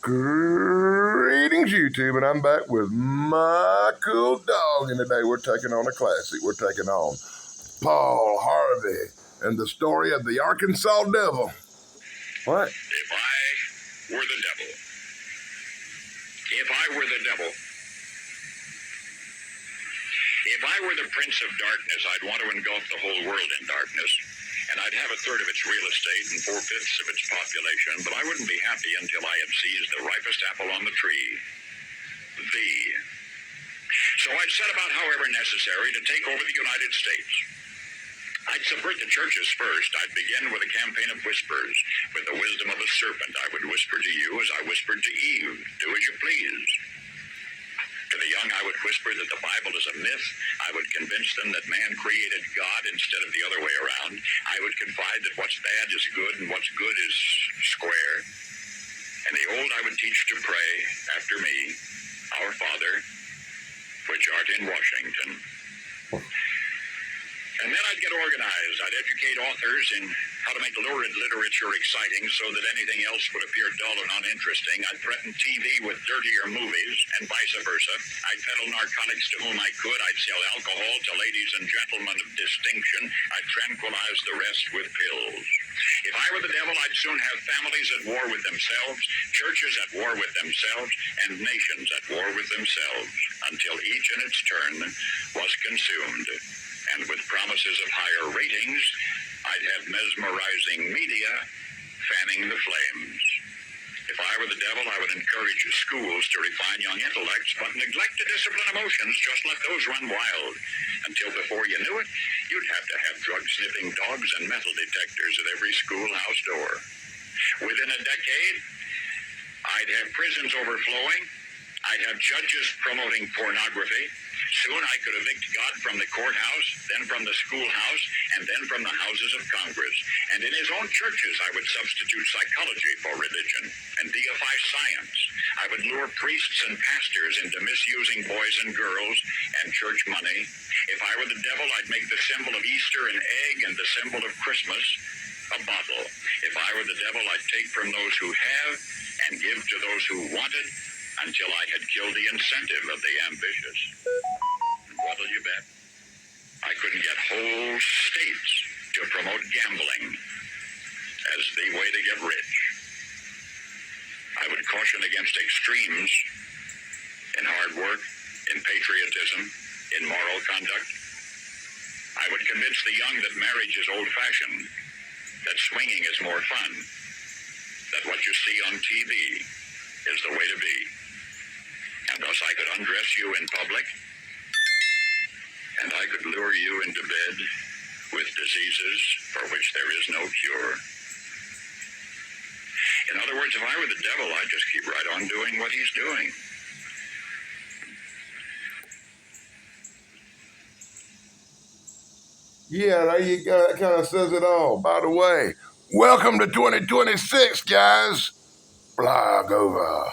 Greetings, YouTube, and I'm back with my cool dog, and today we're taking on a classic. We're taking on Paul Harvey and the story of the Arkansas Devil. What? If I were the devil. If I were the devil. If I were the prince of darkness, I'd want to engulf the whole world in darkness. And I'd have a third of its real estate and 4/5 of its population, but I wouldn't be happy until I had seized the ripest apple on the tree. So I'd set about, however necessary, to take over the United States. I'd subvert the churches first. I'd begin with a campaign of whispers. With the wisdom of a serpent, I would whisper to you as I whispered to Eve, do as you please. To the young, I would whisper that the Bible is a myth. I would convince them that man created God instead of the other way around. I would confide that what's bad is good and what's good is square. And the old, I would teach to pray after me, Our Father, which art in Washington. And then I'd get organized. I'd educate authors in how to make lurid literature exciting so that anything else would appear dull and uninteresting. I'd threaten TV with dirtier movies and vice versa. I'd peddle narcotics to whom I could. I'd sell alcohol to ladies and gentlemen of distinction. I'd tranquilize the rest with pills. If I were the devil, I'd soon have families at war with themselves, churches at war with themselves, and nations at war with themselves, until each in its turn was consumed. And with promises of higher ratings, I'd have mesmerizing media fanning the flames. If I were the devil, I would encourage schools to refine young intellects, but neglect to discipline emotions, just let those run wild. Until before you knew it, you'd have to have drug-sniffing dogs and metal detectors at every schoolhouse door. Within a decade, I'd have prisons overflowing. I'd have judges promoting pornography. Soon I could evict God from the courthouse, then from the schoolhouse, and then from the houses of Congress. And in his own churches, I would substitute psychology for religion and deify science. I would lure priests and pastors into misusing boys and girls and church money. If I were the devil, I'd make the symbol of Easter an egg and the symbol of Christmas a bottle. If I were the devil, I'd take from those who have and give to those who wanted, until I had killed the incentive of the ambitious. And what'll you bet? I couldn't get whole states to promote gambling as the way to get rich. I would caution against extremes in hard work, in patriotism, in moral conduct. I would convince the young that marriage is old-fashioned, that swinging is more fun, that what you see on TV is the way to be. And thus I could undress you in public, and I could lure you into bed with diseases for which there is no cure. In other words, if I were the devil, I'd just keep right on doing what he's doing. Yeah, there you go. That kind of says it all. By the way, welcome to 2026, guys. Blog over.